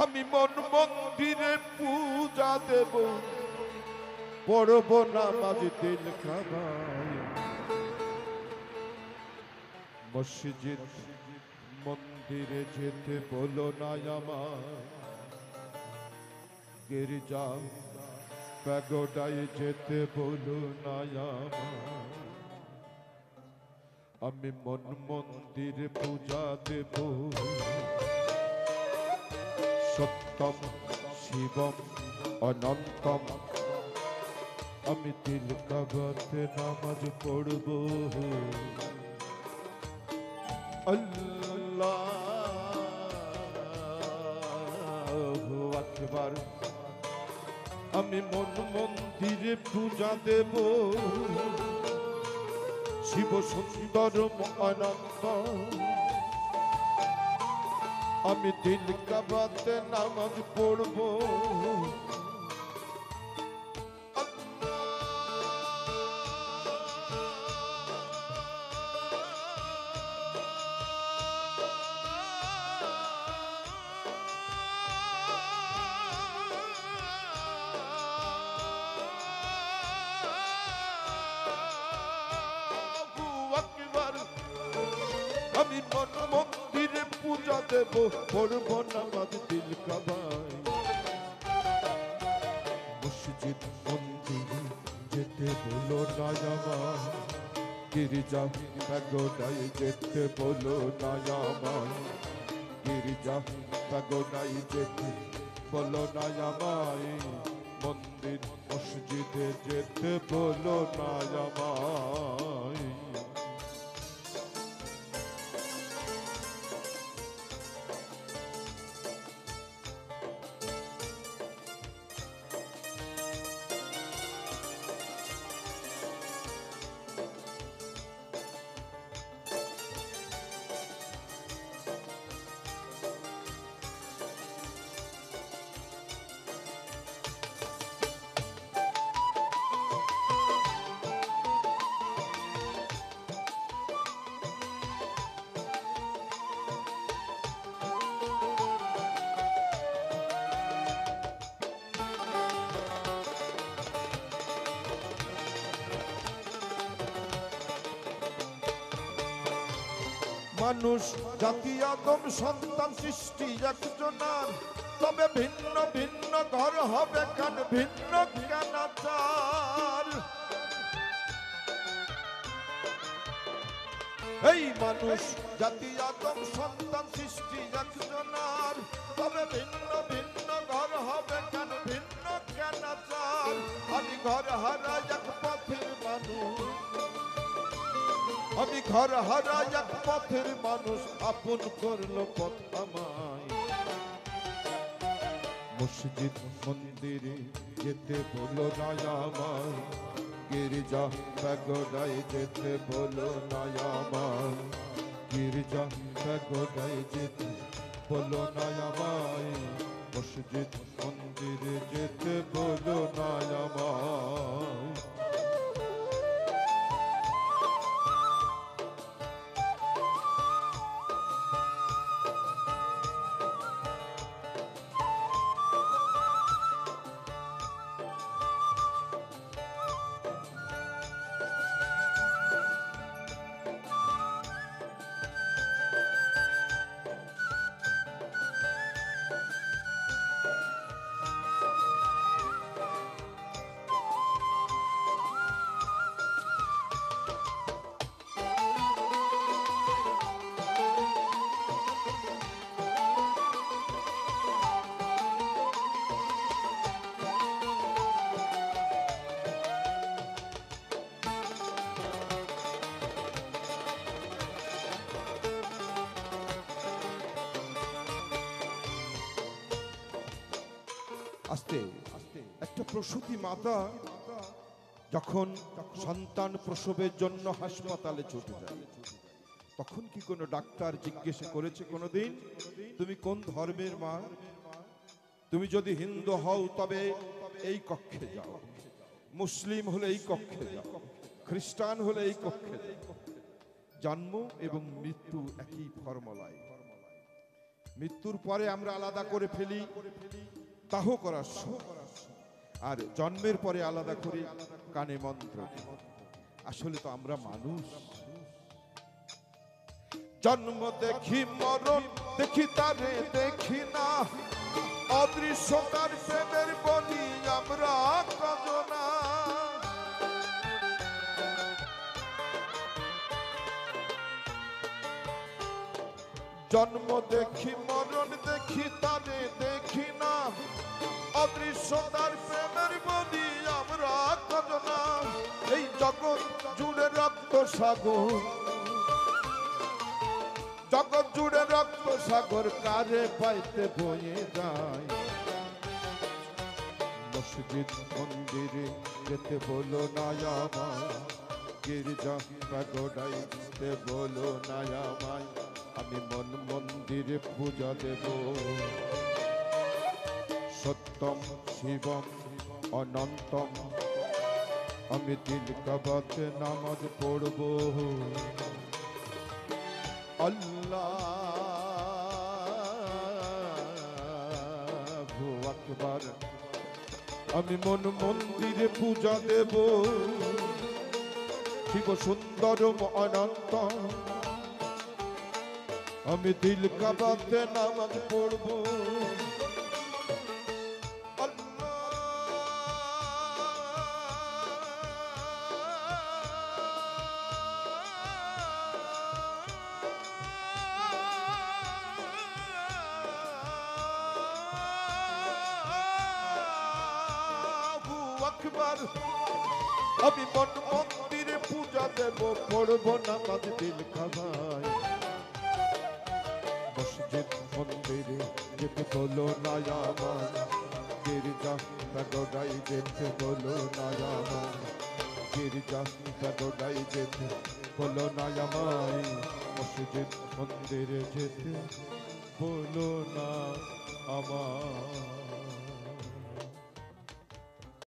আমি মন মন্দিরে পূজা দেব, পড়ব নামাজ দিল কাবায়। মসজিদ মন্দিরে যেতে বলো না আমায়, গির্জা প্যাগোডায় যেতে বলো না আমায়। আমি মন মন্দিরে পূজা দেব, সত্যম শিবম অনন্তম। আমি দিল কাবাতে নামাজ পড়ব। আল্লাহু আকবার। আমি মন মন্দিরে পূজা দেব, শিব সুন্দরম অনন্ত। আমি দিল কাবাতে নামাজ পড়ব। আমি মন মন্দিরে পূজা দেব, পড়ব নামাজ দিল কাবায়। মসজিদ মন্দিরে যেতে বলো না আমায়, গির্জা প্যাগোডায় যেতে বলো না আমায়। গির্জা প্যাগোডায় যেতে বলো না আমায়, মন্দির মসজিদে যেতে বলো না আমায়। মানুষ জাতি আদম সন্তান সৃষ্টি একজনার, তবে ভিন্ন ভিন্ন ঘর হবে কেন, ভিন্ন কেন আচার। এই মানুষ জাতি আদম সন্তান সৃষ্টি একজনার, তবে ভিন্ন ভিন্ন ঘর হবে কেন, ভিন্ন কেন আচার। আমি ঘর হারা এক পথের মানুষ, আমি ঘর হারা এক পথের মানুষ, আপন করলো পথ আমায়। মসজিদ মন্দিরে যেতে বলো না আমায়, গির্জা প্যাগোডায় যেতে বলো না আমায়। গির্জা প্যাগোডায় যেতে বলো না আমায়, মসজিদ মন্দিরে যেতে বলো না আমায়। আস্তে একটা প্রসূতি মাতা যখন সন্তান প্রসবের জন্য হাসপাতালে ছুটে যায়, তখন কি কোনো ডাক্তার জিজ্ঞেস করেছে কোনোদিন তুমি কোন ধর্মের মা? তুমি যদি হিন্দু হও তবে এই কক্ষে যাও, মুসলিম হলে এই কক্ষে যাও, খ্রিস্টান হলে এই কক্ষে যাও। জন্ম এবং মৃত্যু একই ফর্মুলায়। মৃত্যুর পরে আমরা আলাদা করে ফেলি দাহ করার সময়, আর জন্মের পরে আলাদা করে কানে মন্ত্র দিই। আসলে তো আমরা মানুষ। জন্ম দেখি মরণ দেখি তারে দেখি না, অদৃশ্য তার প্রেমের বলি আমরা কজনা। জন্ম দেখি মরণ দেখি তারে দেখি না, অদৃশ্য তার প্রেমের বলি আমরা কজনা। এই জগৎ জুড়ে রক্ত সাগর, জগৎ জুড়ে রক্ত সাগর কারে পাইতে বয়ে যায়। মসজিদ মন্দিরে যেতে বলো না আমায়, গির্জা পাগোড়াইতে বলো না আমায়, আমি মন মন্দিরে পূজা দেব। সত্যম শিবম অনন্তম, আমি দিল কাবাতে নামাজ পড়ব। আল্লাহু আকবার, আমি মন মন্দিরে পূজা দেব। শিব সুন্দরম অনন্ত, আমি দিল কাবাতে নামাজ পড়ব। আমি মন মন্দিরে পূজা দেব, পড়বো নামাজ দিল খাবাই। মসজিদ মন্দিরে যেতে বলো না আমায়, গির্জা পাগোড়াই যেতে বলো না আমায়, গির্জা পাগোড়াই যেতে বলো না আমায়, মসজিদ মন্দিরে যেতে বলো না আমায়।